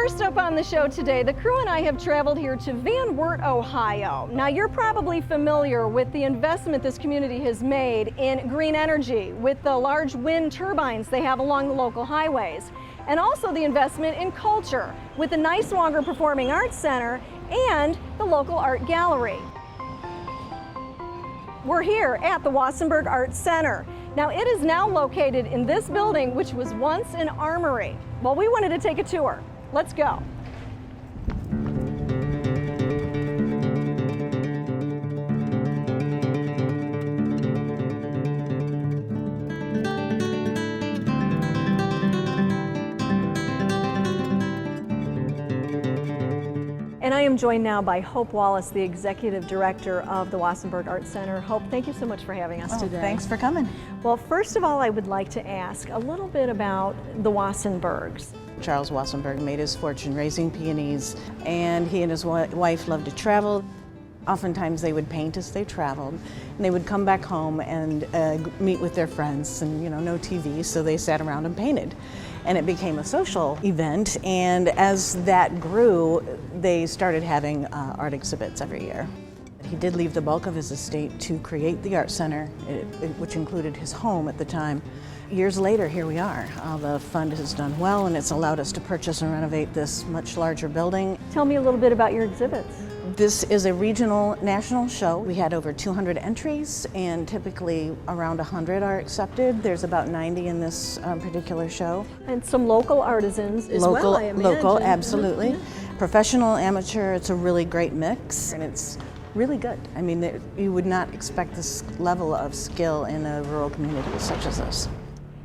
First up on the show today, the crew and I have traveled here to Wert, Ohio. Now, you're probably familiar with the investment this community has made in green energy with the large wind turbines they have along the local highways, and also the investment in culture with the Wassenberg Performing Arts Center and the local art gallery. We're here at the Wassenberg Art Center. Now, it is now located in this building, which was once an armory. Well, we wanted to take a tour. Let's go. And I am joined now by Hope Wallace, the Executive Director of the Wassenberg Art Center. Hope, thank you so much for having us today. Thanks for coming. Well, first of all, I would like to ask a little bit about the Wassenbergs. Charles Wassenberg made his fortune raising peonies, and he and his wife loved to travel. Oftentimes they would paint as they traveled, and they would come back home and meet with their friends, and no TV, so they sat around and painted. And it became a social event, and as that grew, they started having art exhibits every year. He did leave the bulk of his estate to create the art center, which included his home at the time. Years later, here we are. The fund has done well, and it's allowed us to purchase and renovate this much larger building. Tell me a little bit about your exhibits. This is a regional national show. We had over 200 entries, and typically around 100 are accepted. There's about 90 in this particular show. And some local artisans as well, I imagine. Local, absolutely. Professional, amateur, it's a really great mix, and it's really good. I mean, you would not expect this level of skill in a rural community such as this.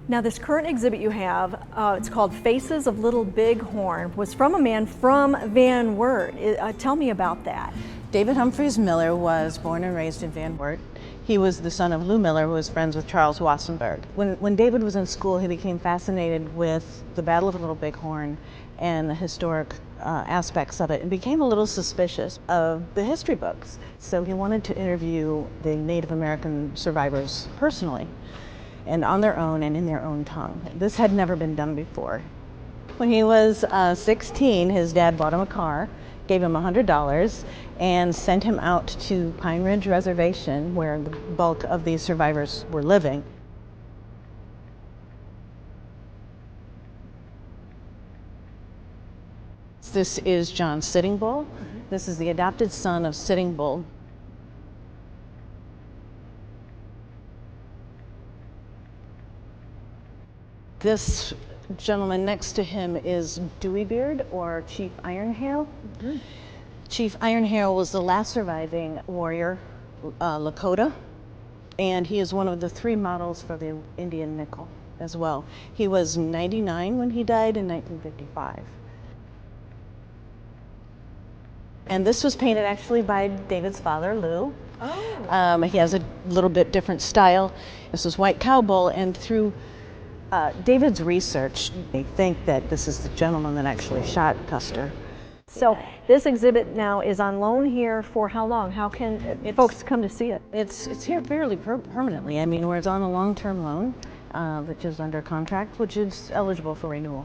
Now, this current exhibit you have, it's called Faces of Little Bighorn, was from a man from Van Wert. Tell me about that. David Humphreys Miller was born and raised in Van Wert. He was the son of Lou Miller, who was friends with Charles Wassenberg. When David was in school, he became fascinated with the Battle of Little Bighorn and the historic aspects of it, and became a little suspicious of the history books. So he wanted to interview the Native American survivors personally, and on their own and in their own tongue. This had never been done before. When he was 16, his dad bought him a car, gave him $100, and sent him out to Pine Ridge Reservation, where the bulk of these survivors were living. This is John Sitting Bull. This is the adopted son of Sitting Bull. This gentleman next to him is Deweybeard, or Chief Ironhail. Mm-hmm. Chief Ironhail was the last surviving warrior, Lakota, and he is one of the 3 models for the Indian nickel as well. He was 99 when he died in 1955. And this was painted actually by David's father, Lou. Oh. He has a little bit different style. This is White Cowbull, and through David's research, they think that this is the gentleman that actually shot Custer. So this exhibit now is on loan here for how long? How can folks come to see it? It's here fairly permanently. I mean, we're on a long-term loan, which is under contract, which is eligible for renewal.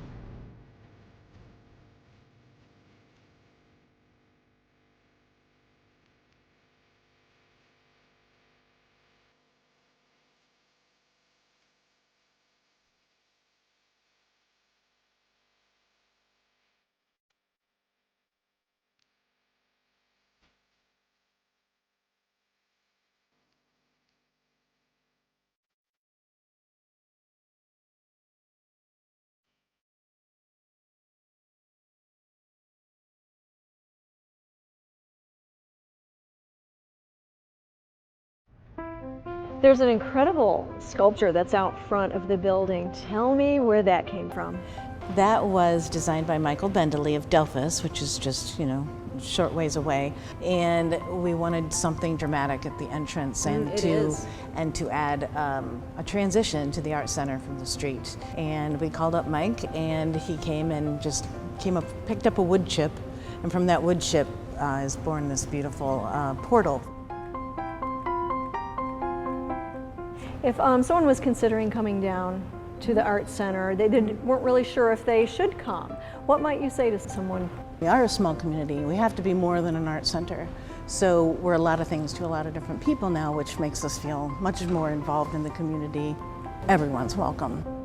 There's an incredible sculpture that's out front of the building. Tell me where that came from. That was designed by Michael Bendeley of Delphus, which is just, short ways away. And we wanted something dramatic at the entrance and to add a transition to the art center from the street. And we called up Mike, and he came and just picked up a wood chip, and from that wood chip is born this beautiful portal. If someone was considering coming down to the Art Center. They weren't really sure if they should come. What might you say to someone? We are a small community. We have to be more than an art center. So we're a lot of things to a lot of different people now, which makes us feel much more involved in the community. Everyone's welcome.